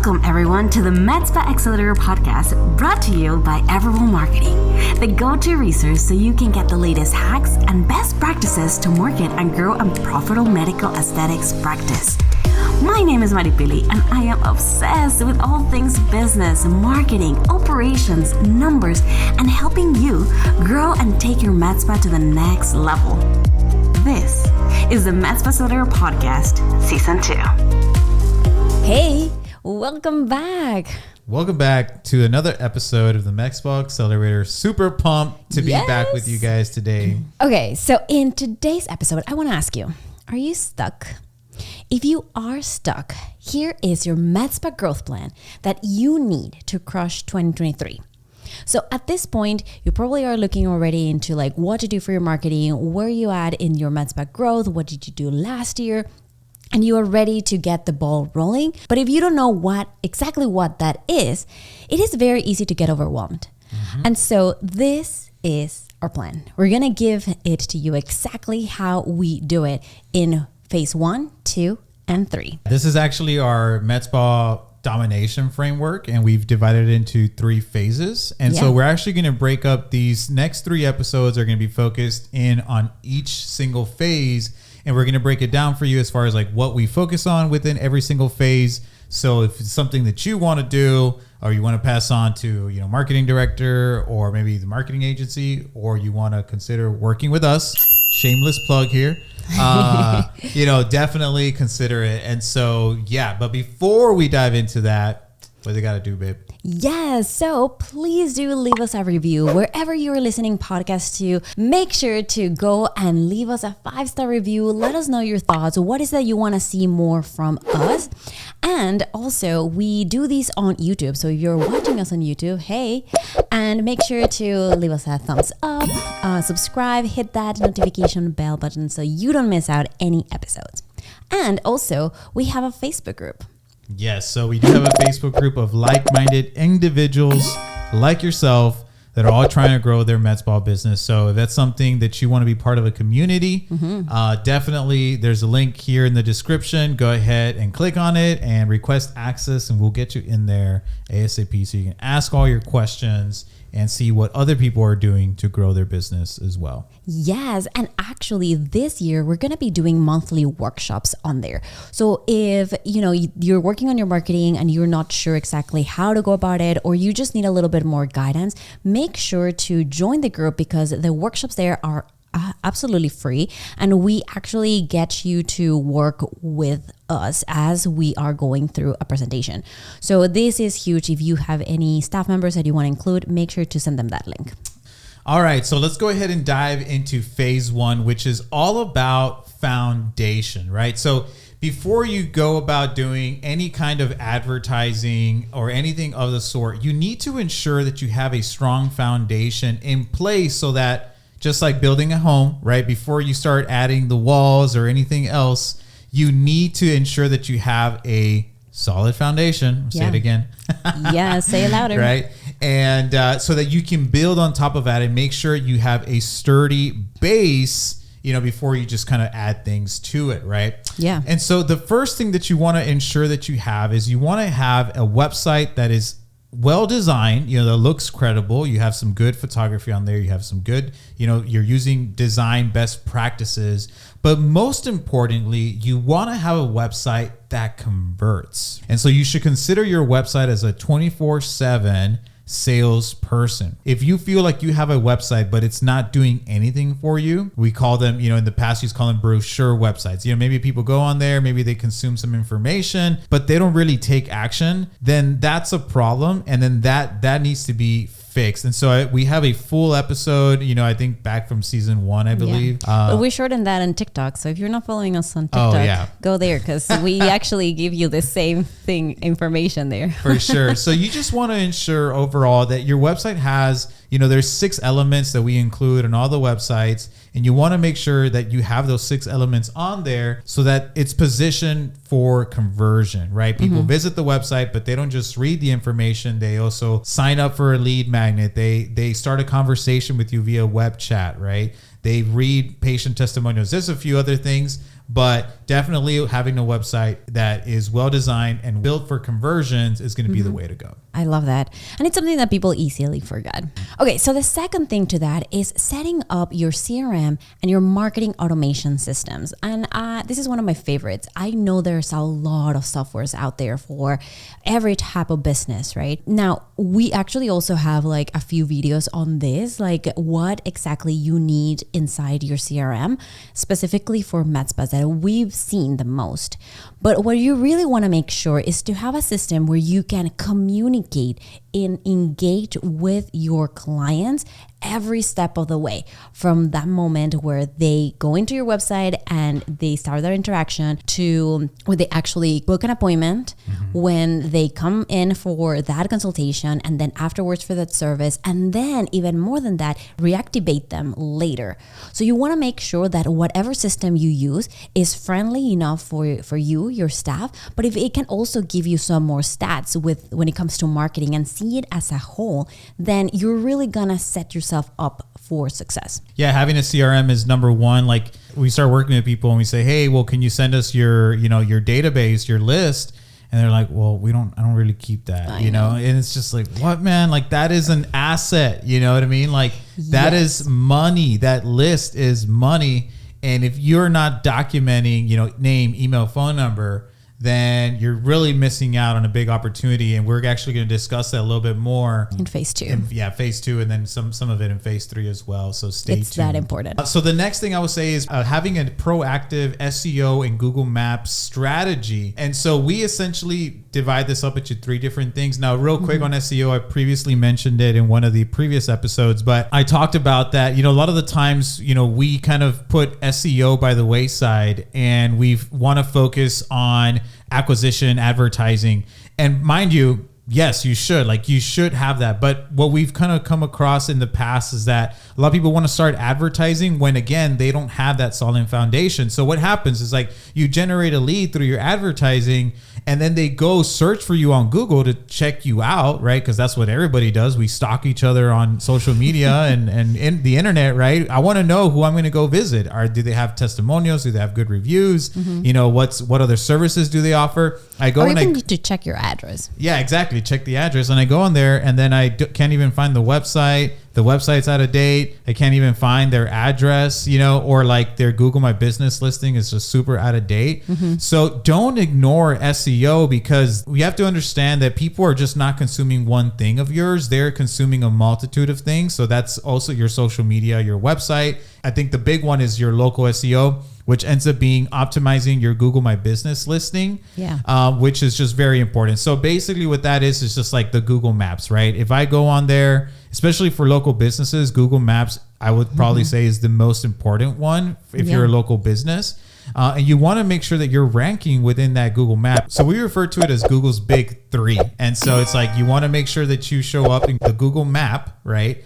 Welcome everyone to the MedSpa Accelerator podcast, brought to you by Everable Marketing, the go-to resource so you can get the latest hacks and best practices to market and grow a profitable medical aesthetics practice. My name is Maripili and I am obsessed with all things business, marketing, operations, numbers, and helping you grow and take your MedSpa to the next level. This is the MedSpa Accelerator podcast, Season 2. Hey, welcome back. Welcome back to another episode of the MedSpa Accelerator. Super pumped to be back with you guys today. Okay, so in today's episode, I want to ask you, are you stuck? If you are stuck, here is your MedSpa growth plan that you need to crush 2023. So at this point, you probably are looking already into like what to do for your marketing, where you at in your MedSpa growth, what did you do last year, and you are ready to get the ball rolling. But if you don't know exactly what that is, it is very easy to get overwhelmed. And so this is our plan. We're going to give it to you exactly how we do it in phase 1, 2, and 3. This is actually our MedSpa domination framework, and we've divided it into 3 phases. And so we're actually going to break up these next 3 episodes are going to be focused in on each single phase. And we're going to break it down for you as far as like what we focus on within every single phase. So if it's something that you want to do, or you want to pass on to, marketing director, or maybe the marketing agency, or you want to consider working with us, shameless plug here, definitely consider it. And so, but before we dive into that, what they got to do, babe? Yes, so please do leave us a review wherever you're listening podcasts to. Make sure to go and leave us a 5-star review. Let us know your thoughts. What is that you want to see more from us? And also, we do these on YouTube. So if you're watching us on YouTube, hey, and make sure to leave us a thumbs up, subscribe, hit that notification bell button so you don't miss out any episodes. And also, we have a Facebook group. Yes, so we do have a Facebook group of like-minded individuals like yourself that are all trying to grow their MedSpa business. So if that's something that you want to be part of a community, definitely there's a link here in the description. Go ahead and click on it and request access, and we'll get you in there ASAP so you can ask all your questions and see what other people are doing to grow their business as well. Yes, and actually this year we're going to be doing monthly workshops on there. So if you're working on your marketing and you're not sure exactly how to go about it, or you just need a little bit more guidance, make sure to join the group because the workshops there are absolutely free, and we actually get you to work with us as we are going through a presentation. So this is huge. If you have any staff members that you want to include, make sure to send them that link. All right, so let's go ahead and dive into phase 1, which is all about foundation, right? So before you go about doing any kind of advertising or anything of the sort, you need to ensure that you have a strong foundation in place so that just like building a home, right? Before you start adding the walls or anything else, you need to ensure that you have a solid foundation. Say it again. Yeah, say it louder. Right? And so that you can build on top of that and make sure you have a sturdy base, before you just kind of add things to it, right? Yeah. And so the first thing that you want to ensure that you have is you want to have a website that is well designed, that looks credible. You have some good photography on there. You have some good, you're using design best practices. But most importantly, you want to have a website that converts. And so you should consider your website as a 24/7 salesperson. If you feel like you have a website, but it's not doing anything for you, we call them, in the past, you used to call them brochure websites. Maybe people go on there, maybe they consume some information, but they don't really take action, then that's a problem. And then that needs to be fixed. And so we have a full episode, I think back from season 1, I believe. But we shortened that on TikTok. So if you're not following us on TikTok, go there because we actually give you the same thing information there. For sure. So you just want to ensure overall that your website has, there's 6 elements that we include on all the websites. And you want to make sure that you have those 6 elements on there so that it's positioned for conversion, right? People visit the website, but they don't just read the information. They also sign up for a lead magnet. They start a conversation with you via web chat, right? They read patient testimonials. There's a few other things, but definitely having a website that is well designed and built for conversions is going to be the way to go. I love that. And it's something that people easily forget. Okay, so the second thing to that is setting up your CRM and your marketing automation systems. And this is one of my favorites. I know there's a lot of softwares out there for every type of business, right? Now, we actually also have like a few videos on this, like what exactly you need inside your CRM, specifically for MedSpas that we've seen the most. But what you really want to make sure is to have a system where you can communicate and engage with your clients every step of the way, from that moment where they go into your website and they start their interaction to when they actually book an appointment, when they come in for that consultation, and then afterwards for that service, and then even more than that, reactivate them later. So you want to make sure that whatever system you use is friendly enough for you, your staff, but if it can also give you some more stats with when it comes to marketing and see it as a whole, then you're really gonna set yourself up for success. Yeah, having a CRM is number one. Like, we start working with people and we say, hey, well, can you send us your database, your list? And they're like, well, I don't really keep that, you know? And it's just like, what, man? Like, that is an asset, you know what I mean? Like, that is money. That list is money. And if you're not documenting, name, email, phone number, then you're really missing out on a big opportunity. And we're actually going to discuss that a little bit more in phase 2. Phase 2, and then some of it in phase 3 as well. So stay tuned. It's that important. So the next thing I would say is having a proactive SEO and Google Maps strategy. And so we essentially divide this up into 3 different things. Now, real quick on SEO, I previously mentioned it in one of the previous episodes, but I talked about that. A lot of the times, we kind of put SEO by the wayside, and we want to focus on acquisition, advertising. And mind you, yes, you should have that. But what we've kind of come across in the past is that a lot of people want to start advertising when, again, they don't have that solid foundation. So what happens is, like, you generate a lead through your advertising, and then they go search for you on Google to check you out, right? Because that's what everybody does. We stalk each other on social media and in the internet, right? I want to know who I'm going to go visit. Do they have testimonials? Do they have good reviews? What other services do they offer? I go to check your address. Yeah, exactly. Check the address, and I go on there, and then I can't even find the website. The website's out of date. I can't even find their address, or like their Google My Business listing is just super out of date. So don't ignore SEO, because we have to understand that people are just not consuming one thing of yours. They're consuming a multitude of things. So that's also your social media, your website. I think the big one is your local SEO, which ends up being optimizing your Google My Business listing, which is just very important. So basically what that is just like the Google Maps, right? If I go on there, especially for local businesses, Google Maps, I would probably say, is the most important one if you're a local business. And you want to make sure that you're ranking within that Google map. So we refer to it as Google's big 3. And so it's like, you want to make sure that you show up in the Google map, right?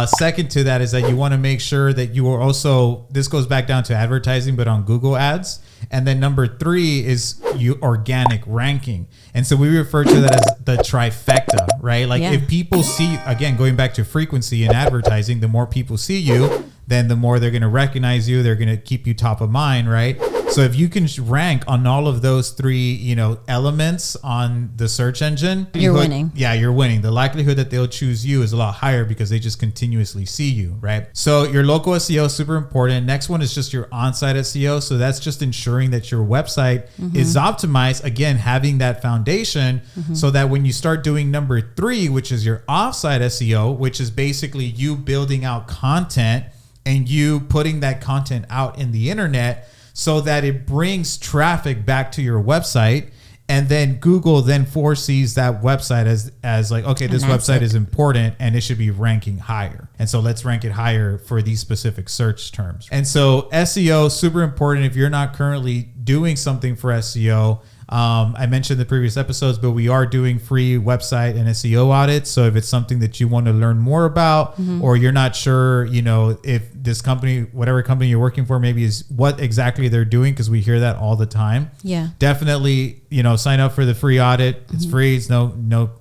Second to that is that you want to make sure that you are also, this goes back down to advertising, but on Google ads. And then number 3 is organic ranking. And so we refer to that as the trifecta, right? Like if people see, again, going back to frequency in advertising, the more people see you, then the more they're going to recognize you. They're going to keep you top of mind, right? So if you can rank on all of those 3, elements on the search engine, you're winning. Yeah, you're winning. The likelihood that they'll choose you is a lot higher because they just continuously see you, right? So your local SEO is super important. Next one is just your on-site SEO. So that's just ensuring that your website is optimized. Again, having that foundation so that when you start doing number 3, which is your off-site SEO, which is basically you building out content and you putting that content out in the internet so that it brings traffic back to your website. And then Google then foresees that website as like, okay, this website is important and it should be ranking higher. And so let's rank it higher for these specific search terms. And so SEO, super important. If you're not currently doing something for SEO, I mentioned in the previous episodes, but we are doing free website and SEO audits. So if it's something that you want to learn more about, or you're not sure, if this company, whatever company you're working for, maybe is what exactly they're doing, because we hear that all the time. Yeah. Definitely, sign up for the free audit. It's free. It's no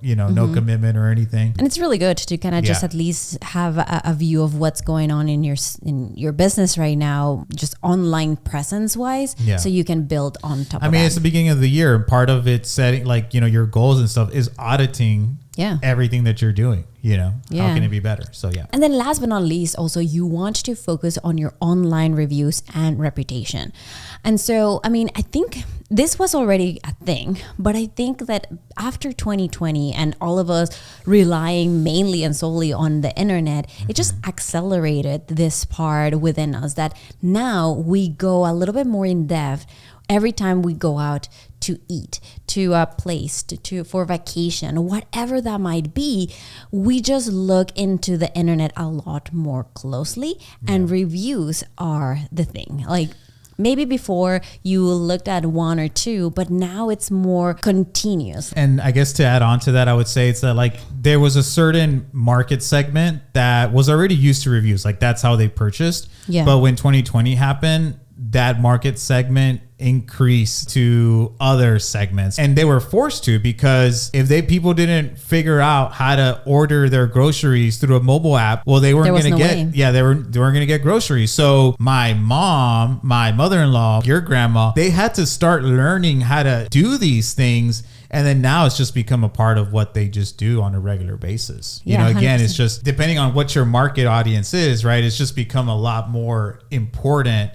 commitment or anything. And it's really good to kind of just at least have a view of what's going on in your business right now, just online presence wise. Yeah. So you can build on top of that. It's the beginning of the year. Part of it setting your goals and stuff is auditing everything that you're doing. How can it be better? So And then last but not least, also you want to focus on your online reviews and reputation. And so, I think this was already a thing, but I think that after 2020 and all of us relying mainly and solely on the internet, it just accelerated this part within us that now we go a little bit more in depth every time we go out to eat, to a place, for vacation, whatever that might be. We just look into the internet a lot more closely, and reviews are the thing. Like maybe before you looked at one or two, but now it's more continuous. And I guess to add on to that, I would say it's that like there was a certain market segment that was already used to reviews. Like that's how they purchased. Yeah. But when 2020 happened, that market segment increased to other segments, and they were forced to, because if people didn't figure out how to order their groceries through a mobile app, well, they weren't going to get they weren't going to get groceries. So my mom, my mother-in-law, your grandma, they had to start learning how to do these things. And then now it's just become a part of what they just do on a regular basis. Again, 100%. It's just depending on what your market audience is, right? It's just become a lot more important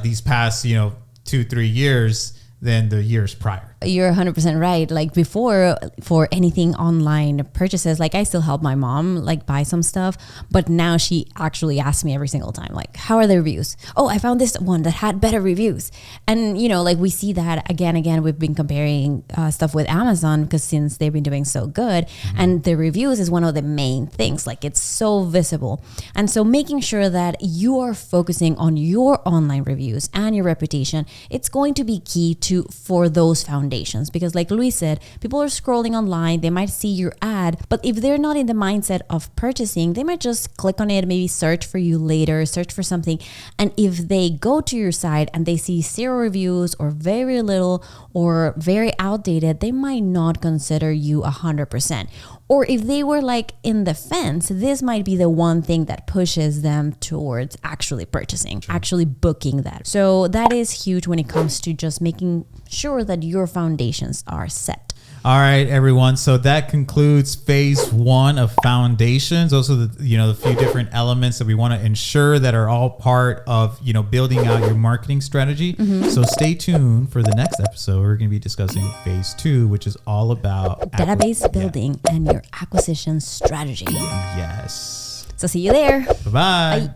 these past, 2-3 years than the years prior. You're 100% right. Like before, for anything online purchases, like I still help my mom like buy some stuff, but now she actually asks me every single time, like, how are the reviews? Oh, I found this one that had better reviews. And like we see that again, we've been comparing stuff with Amazon, because since they've been doing so good, and the reviews is one of the main things, like it's so visible. And so making sure that you are focusing on your online reviews and your reputation, it's going to be key for those foundations. Because like Luis said, people are scrolling online, they might see your ad, but if they're not in the mindset of purchasing, they might just click on it, maybe search for you later, search for something. And if they go to your site and they see 0 reviews or very little or very outdated, they might not consider you 100%. Or if they were like in the fence, this might be the one thing that pushes them towards actually purchasing, actually booking that. So that is huge when it comes to just making sure that your foundations are set. All right, everyone. So that concludes phase 1 of foundations. Those are the few different elements that we want to ensure that are all part of, building out your marketing strategy. So stay tuned for the next episode. We're going to be discussing phase 2, which is all about database building and your acquisition strategy. Yes. So see you there. Bye-bye. Bye.